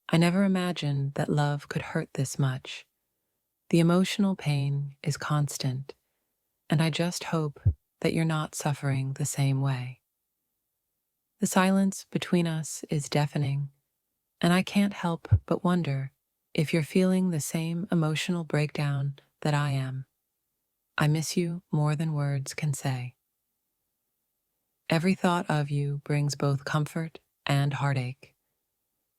I never imagined that love could hurt this much. The emotional pain is constant, and I just hope that you're not suffering the same way. The silence between us is deafening, and I can't help but wonder if you're feeling the same emotional breakdown that I am. I miss you more than words can say. Every thought of you brings both comfort and heartache.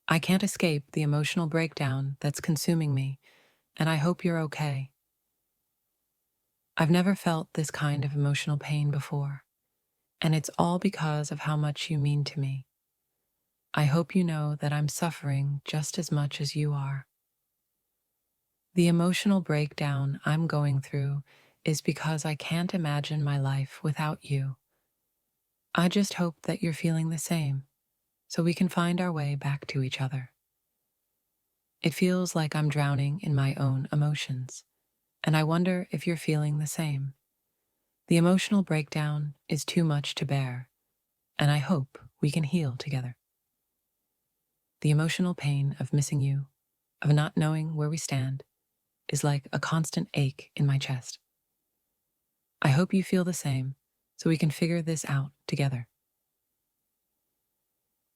I can't escape the emotional breakdown that's consuming me, and I hope you're okay. I've never felt this kind of emotional pain before, and it's all because of how much you mean to me. I hope you know that I'm suffering just as much as you are. The emotional breakdown I'm going through is because I can't imagine my life without you. I just hope that you're feeling the same, so we can find our way back to each other. It feels like I'm drowning in my own emotions, and I wonder if you're feeling the same. The emotional breakdown is too much to bear, and I hope we can heal together. The emotional pain of missing you, of not knowing where we stand, is like a constant ache in my chest. I hope you feel the same, so we can figure this out together.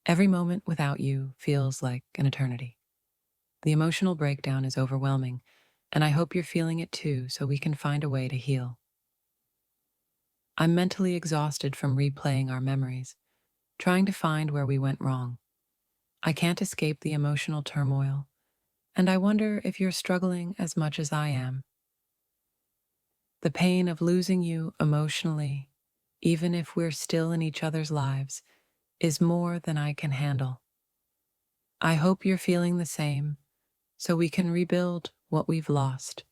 Every moment without you feels like an eternity. The emotional breakdown is overwhelming, and I hope you're feeling it too, so we can find a way to heal. I'm mentally exhausted from replaying our memories, trying to find where we went wrong. I can't escape the emotional turmoil, and I wonder if you're struggling as much as I am. The pain of losing you emotionally, even if we're still in each other's lives, is more than I can handle. I hope you're feeling the same, so we can rebuild what we've lost.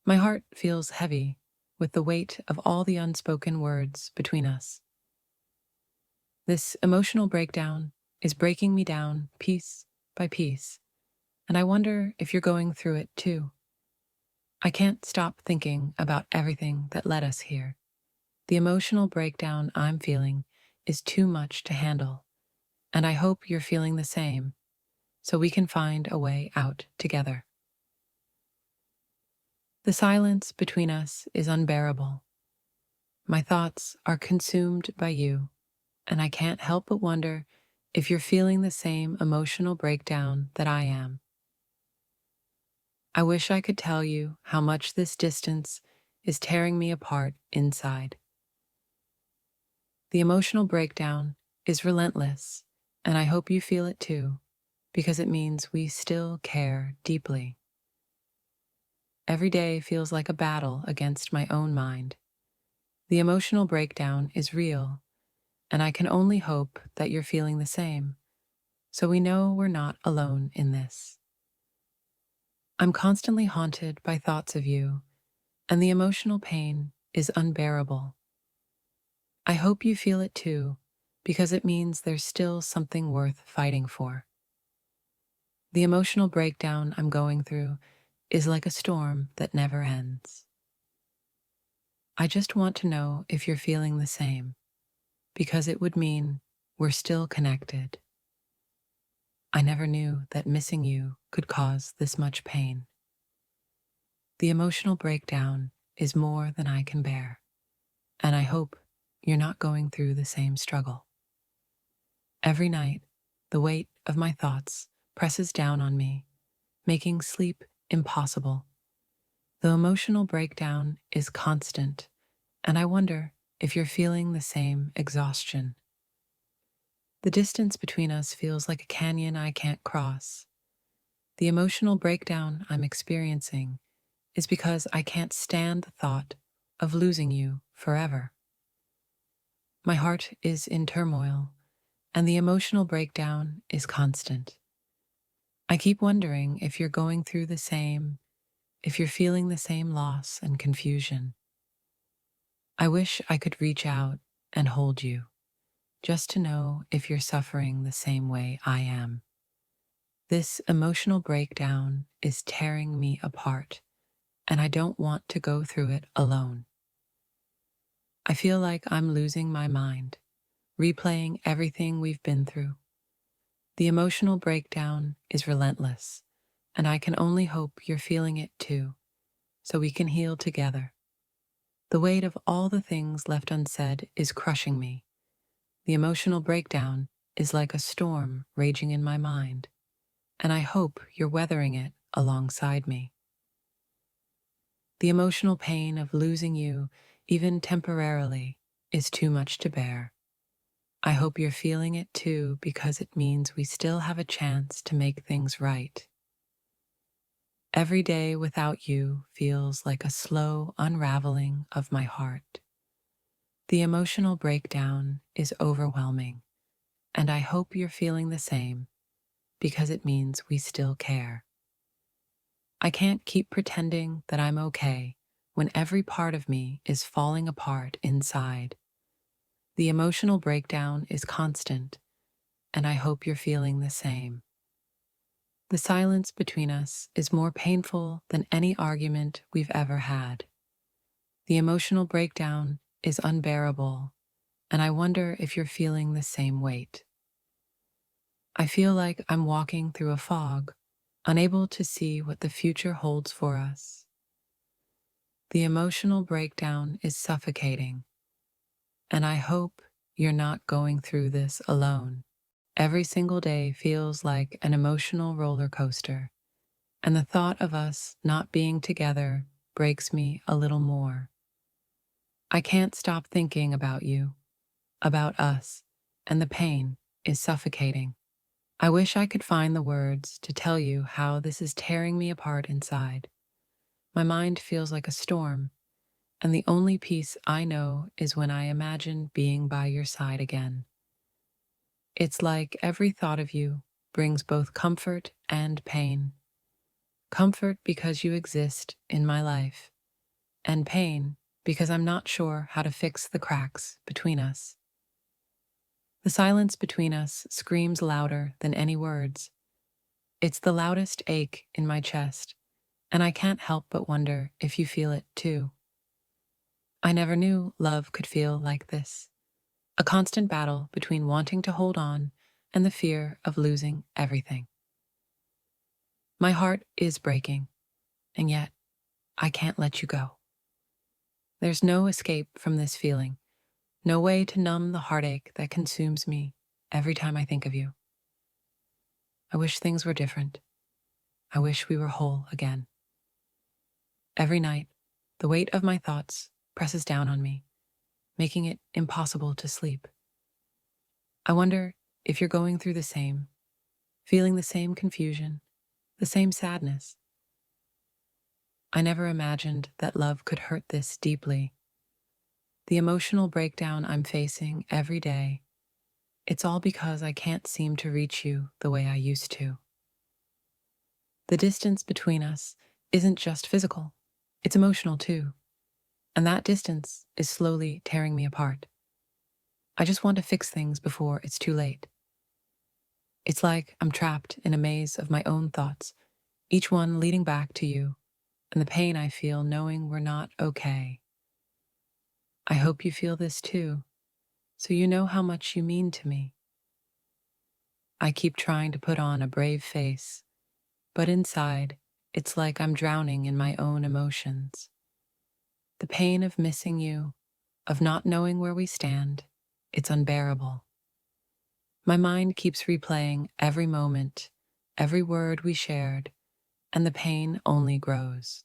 My heart feels heavy with the weight of all the unspoken words between us. This emotional breakdown is breaking me down piece by piece, and I wonder if you're going through it too. I can't stop thinking about everything that led us here. The emotional breakdown I'm feeling is too much to handle, and I hope you're feeling the same, so we can find a way out together. The silence between us is unbearable. My thoughts are consumed by you, and I can't help but wonder if you're feeling the same emotional breakdown that I am. I wish I could tell you how much this distance is tearing me apart inside. The emotional breakdown is relentless, and I hope you feel it too, because it means we still care deeply. Every day feels like a battle against my own mind. The emotional breakdown is real, and I can only hope that you're feeling the same, so we know we're not alone in this. I'm constantly haunted by thoughts of you, and the emotional pain is unbearable. I hope you feel it too, because it means there's still something worth fighting for. The emotional breakdown I'm going through is like a storm that never ends. I just want to know if you're feeling the same, because it would mean we're still connected. I never knew that missing you could cause this much pain. The emotional breakdown is more than I can bear, and I hope you're not going through the same struggle. Every night, the weight of my thoughts presses down on me, making sleep impossible. The emotional breakdown is constant, and I wonder if you're feeling the same exhaustion. The distance between us feels like a canyon I can't cross. The emotional breakdown I'm experiencing is because I can't stand the thought of losing you forever. My heart is in turmoil, and the emotional breakdown is constant. I keep wondering if you're going through the same, if you're feeling the same loss and confusion. I wish I could reach out and hold you, just to know if you're suffering the same way I am. This emotional breakdown is tearing me apart, and I don't want to go through it alone. I feel like I'm losing my mind, replaying everything we've been through. The emotional breakdown is relentless, and I can only hope you're feeling it too, so we can heal together. The weight of all the things left unsaid is crushing me. The emotional breakdown is like a storm raging in my mind, and I hope you're weathering it alongside me. The emotional pain of losing you, even temporarily, is too much to bear. I hope you're feeling it too because it means we still have a chance to make things right. Every day without you feels like a slow unraveling of my heart. The emotional breakdown is overwhelming, and I hope you're feeling the same because it means we still care. I can't keep pretending that I'm okay when every part of me is falling apart inside. The emotional breakdown is constant, and I hope you're feeling the same. The silence between us is more painful than any argument we've ever had. The emotional breakdown is unbearable, and I wonder if you're feeling the same weight. I feel like I'm walking through a fog, unable to see what the future holds for us. The emotional breakdown is suffocating, and I hope you're not going through this alone. Every single day feels like an emotional roller coaster, and the thought of us not being together breaks me a little more. I can't stop thinking about you, about us, and the pain is suffocating. I wish I could find the words to tell you how this is tearing me apart inside. My mind feels like a storm, and the only peace I know is when I imagine being by your side again. It's like every thought of you brings both comfort and pain. Comfort because you exist in my life, and pain because I'm not sure how to fix the cracks between us. The silence between us screams louder than any words. It's the loudest ache in my chest, and I can't help but wonder if you feel it too. I never knew love could feel like this. A constant battle between wanting to hold on and the fear of losing everything. My heart is breaking, and yet I can't let you go. There's no escape from this feeling, no way to numb the heartache that consumes me every time I think of you. I wish things were different. I wish we were whole again. Every night, the weight of my thoughts presses down on me, making it impossible to sleep. I wonder if you're going through the same, feeling the same confusion, the same sadness. I never imagined that love could hurt this deeply. The emotional breakdown I'm facing every day, it's all because I can't seem to reach you the way I used to. The distance between us isn't just physical, it's emotional too. And that distance is slowly tearing me apart. I just want to fix things before it's too late. It's like I'm trapped in a maze of my own thoughts, each one leading back to you, and the pain I feel knowing we're not okay. I hope you feel this too, so you know how much you mean to me. I keep trying to put on a brave face, but inside, it's like I'm drowning in my own emotions. The pain of missing you, of not knowing where we stand, it's unbearable. My mind keeps replaying every moment, every word we shared, and the pain only grows.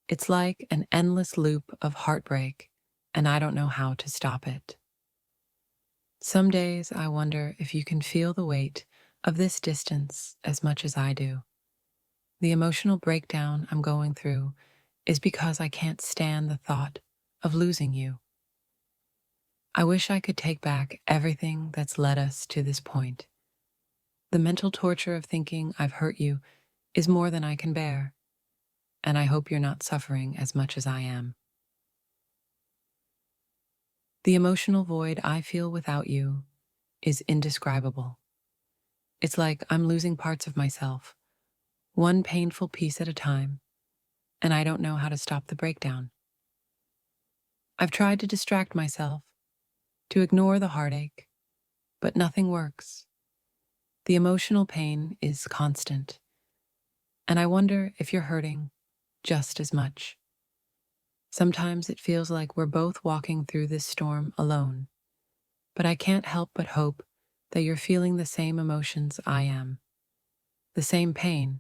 It's like an endless loop of heartbreak, and I don't know how to stop it. Some days I wonder if you can feel the weight of this distance as much as I do. The emotional breakdown I'm going through is because I can't stand the thought of losing you. I wish I could take back everything that's led us to this point. The mental torture of thinking I've hurt you is more than I can bear, and I hope you're not suffering as much as I am. The emotional void I feel without you is indescribable. It's like I'm losing parts of myself, one painful piece at a time, and I don't know how to stop the breakdown. I've tried to distract myself, to ignore the heartache, but nothing works. The emotional pain is constant, and I wonder if you're hurting just as much. Sometimes it feels like we're both walking through this storm alone, but I can't help but hope that you're feeling the same emotions I am, the same pain,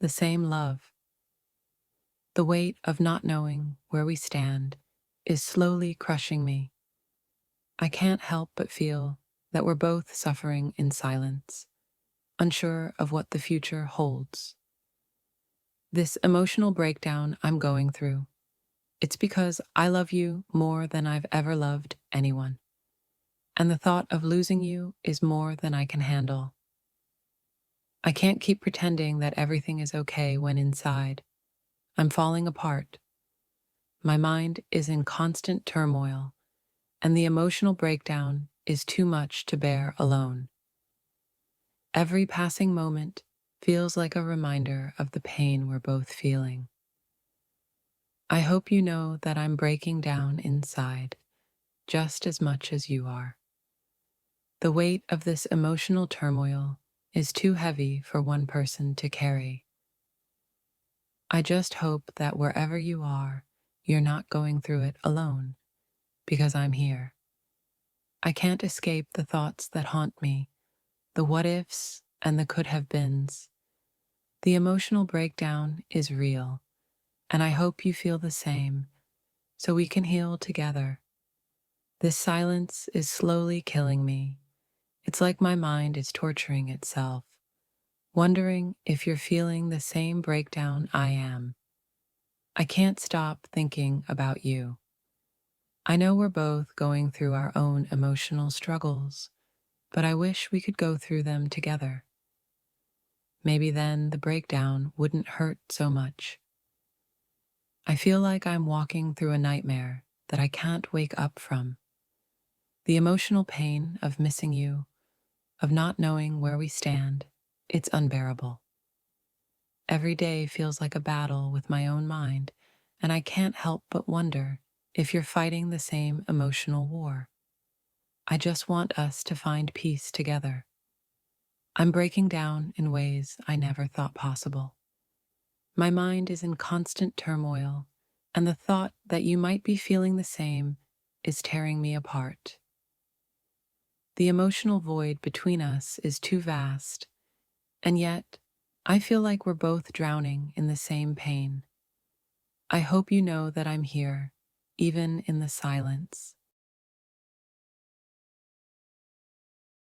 the same love. The weight of not knowing where we stand is slowly crushing me. I can't help but feel that we're both suffering in silence, unsure of what the future holds. This emotional breakdown I'm going through, it's because I love you more than I've ever loved anyone, and the thought of losing you is more than I can handle. I can't keep pretending that everything is okay when inside I'm falling apart. My mind is in constant turmoil, and the emotional breakdown is too much to bear alone. Every passing moment feels like a reminder of the pain we're both feeling. I hope you know that I'm breaking down inside just as much as you are. The weight of this emotional turmoil is too heavy for one person to carry. I just hope that wherever you are, you're not going through it alone, because I'm here. I can't escape the thoughts that haunt me, the what ifs and the could have beens. The emotional breakdown is real, and I hope you feel the same, so we can heal together. This silence is slowly killing me. It's like my mind is torturing itself, wondering if you're feeling the same breakdown I am. I can't stop thinking about you. I know we're both going through our own emotional struggles, but I wish we could go through them together. Maybe then the breakdown wouldn't hurt so much. I feel like I'm walking through a nightmare that I can't wake up from. The emotional pain of missing you, of not knowing where we stand, it's unbearable. Every day feels like a battle with my own mind, and I can't help but wonder if you're fighting the same emotional war. I just want us to find peace together. I'm breaking down in ways I never thought possible. My mind is in constant turmoil, and the thought that you might be feeling the same is tearing me apart. The emotional void between us is too vast, and yet I feel like we're both drowning in the same pain. I hope you know that I'm here, even in the silence.